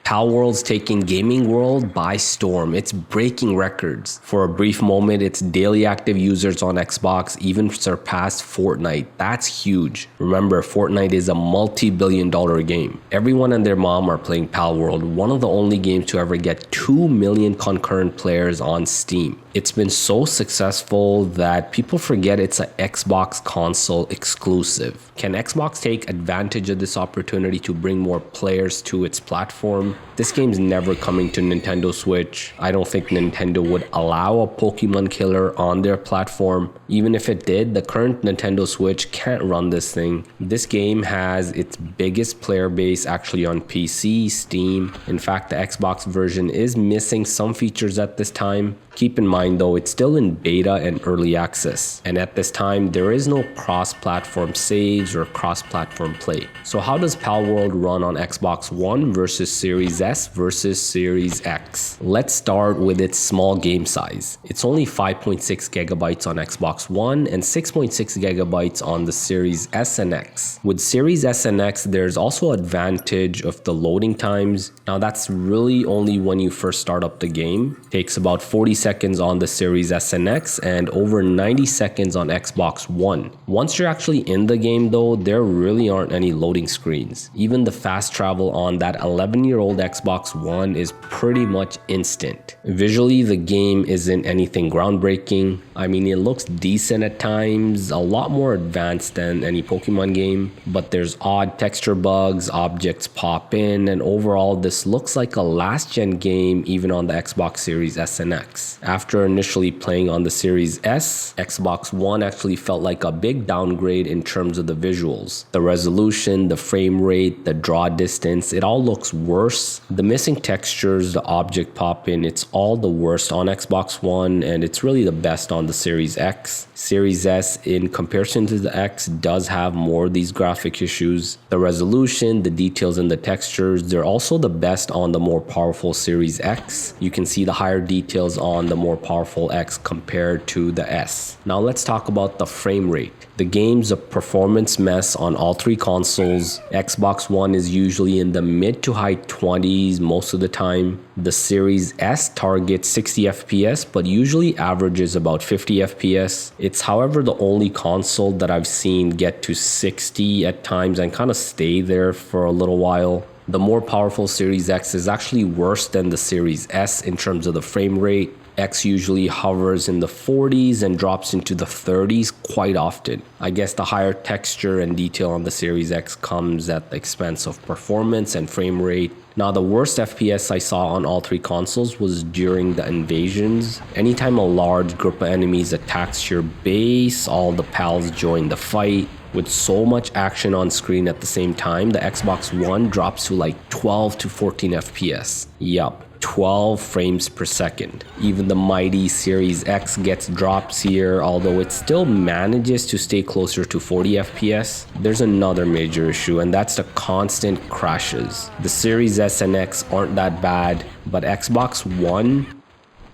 Palworld's taking gaming world by storm. It's breaking records. For a brief moment, its daily active users on Xbox even surpassed Fortnite. That's huge. Remember, Fortnite is a multi-billion-dollar game. Everyone and their mom are playing Palworld, one of the only games to ever get 2 million concurrent players on Steam. It's been so successful that people forget it's an Xbox console exclusive. Can Xbox take advantage of this opportunity to bring more players to its platform? This game's never coming to Nintendo Switch. I don't think Nintendo would allow a Pokemon killer on their platform. Even if it did, the current Nintendo Switch can't run this thing. This game has its biggest player base actually on PC, Steam. In fact, the Xbox version is missing some features at this time. Keep in mind though, it's still in beta and early access. And at this time, there is no cross-platform saves or cross-platform play. So how does Palworld run on Xbox One versus Series S versus Series X? Let's start with its small game size. It's only 5.6 gigabytes on Xbox One and 6.6 gigabytes on the Series S and X. With Series S and X, there's also advantage of the loading times. Now that's really only when you first start up the game. It takes about 40 seconds on the Series S and X and over 90 seconds on Xbox One. Once you're actually in the game though, there really aren't any loading screens. Even the fast travel on that 11-year-old Xbox One is pretty much instant. Visually, the game isn't anything groundbreaking. I mean, it looks decent at times, a lot more advanced than any Pokemon game, but there's odd texture bugs, objects pop in, and overall this looks like a last-gen game even on the Xbox Series S and X. After initially playing on the Series S, Xbox One actually felt like a big downgrade in terms of the visuals. The resolution, the frame rate, the draw distance, it all looks worse. The missing textures, the object pop-in, it's all the worst on Xbox One, and it's really the best on the Series X. Series S, in comparison to the X, does have more of these graphic issues. The resolution, the details in the textures, they're also the best on the more powerful Series X. You can see the higher details on the more powerful X compared to the S. Now let's talk about the frame rate. The game's a performance mess on all three consoles. Xbox One is usually in the mid to high 20s most of the time. The Series S targets 60 FPS but usually averages about 50 FPS. It's however the only console that I've seen get to 60 at times and kind of stay there for a little while. The more powerful Series X is actually worse than the Series S in terms of the frame rate. X usually hovers in the 40s and drops into the 30s quite often. I guess the higher texture and detail on the Series X comes at the expense of performance and frame rate. Now the worst FPS I saw on all three consoles was during the invasions. Anytime a large group of enemies attacks your base, all the pals join the fight. With so much action on screen at the same time, the Xbox One drops to like 12 to 14 FPS. Yup. 12 frames per second. Even the mighty Series X gets drops here, although it still manages to stay closer to 40 FPS. There's another major issue, and that's the constant crashes. The Series S and X aren't that bad, but Xbox One,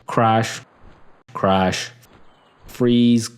crash, freeze,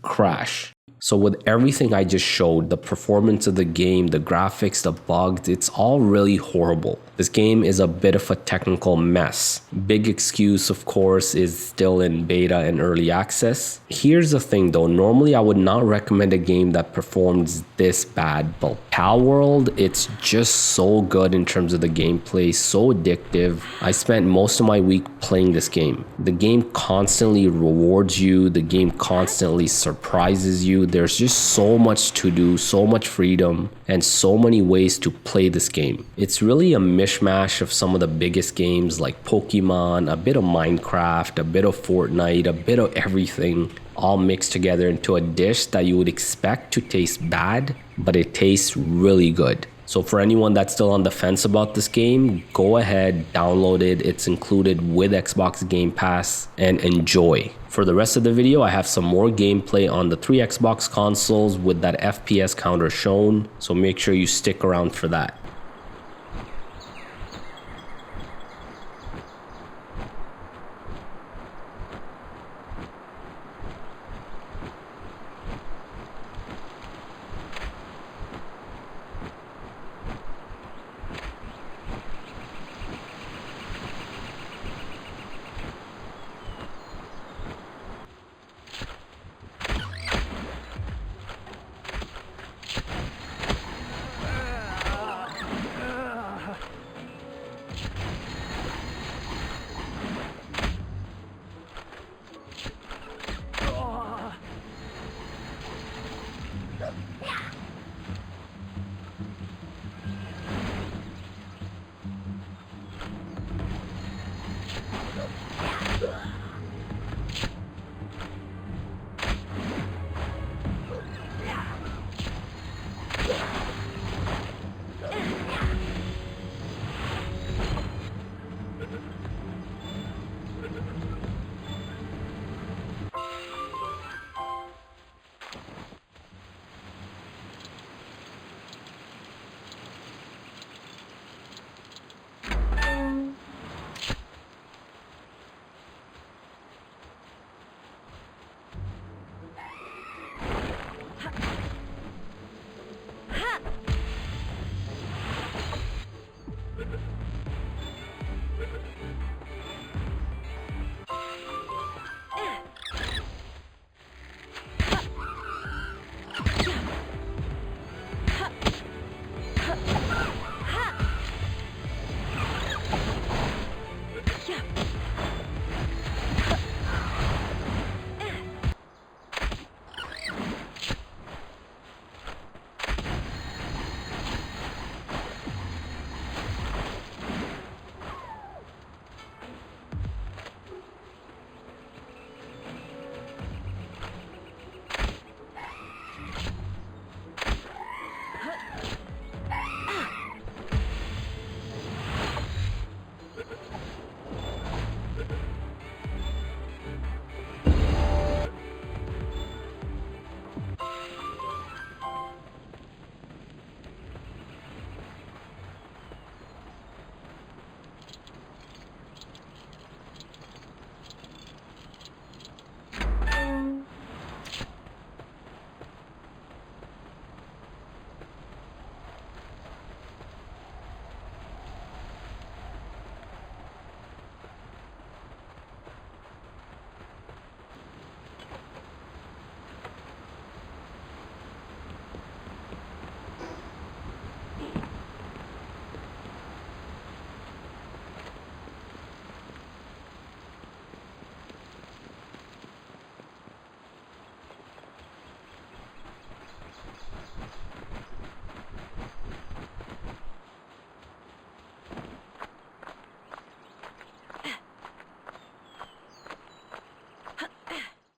crash. So with everything I just showed, the performance of the game, the graphics, the bugs, it's all really horrible. This game is a bit of a technical mess. Big excuse, of course, is still in beta and early access. Here's the thing though, normally I would not recommend a game that performs this bad, but Palworld, it's just so good in terms of the gameplay, so addictive. I spent most of my week playing this game. The game constantly rewards you, the game constantly surprises you. There's just so much to do, so much freedom, and so many ways to play this game. It's really a mishmash of some of the biggest games like Pokemon, a bit of Minecraft, a bit of Fortnite, a bit of everything, all mixed together into a dish that you would expect to taste bad, but it tastes really good. So for anyone that's still on the fence about this game, go ahead, download it. It's included with Xbox Game Pass, and enjoy. For the rest of the video, I have some more gameplay on the 3 Xbox consoles with that FPS counter shown, so make sure you stick around for that.